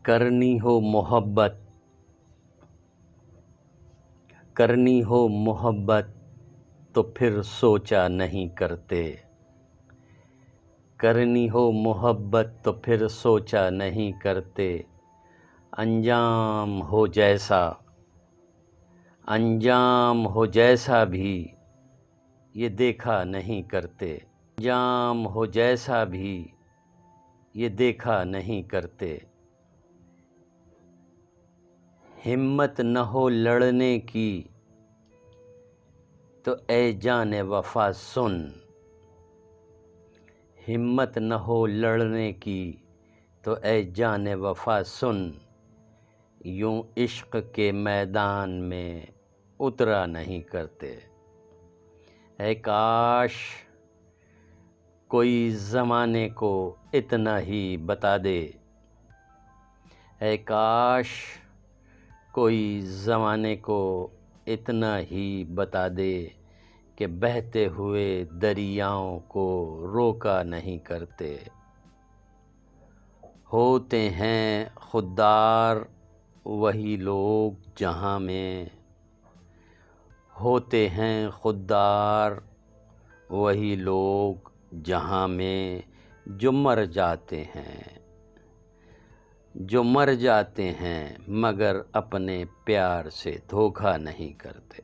کرنی ہو محبت تو پھر سوچا نہیں کرتے، کرنی ہو محبت تو پھر سوچا نہیں کرتے، انجام ہو جیسا بھی یہ دیکھا نہیں کرتے، انجام ہو جیسا بھی یہ دیکھا نہیں کرتے، ہمت نہ ہو لڑنے کی تو اے جان وفا سن، ہمت نہ ہو لڑنے کی تو اے جان وفا سن، یوں عشق کے میدان میں اترا نہیں کرتے، اے کاش کوئی زمانے کو اتنا ہی بتا دے، اے کاش کوئی زمانے کو اتنا ہی بتا دے کہ بہتے ہوئے دریاؤں کو روکا نہیں کرتے، ہوتے ہیں خوددار وہی لوگ جہاں میں، ہوتے ہیں خوددار وہی لوگ جہاں میں جو مر جاتے ہیں مگر اپنے پیار سے دھوکا نہیں کرتے۔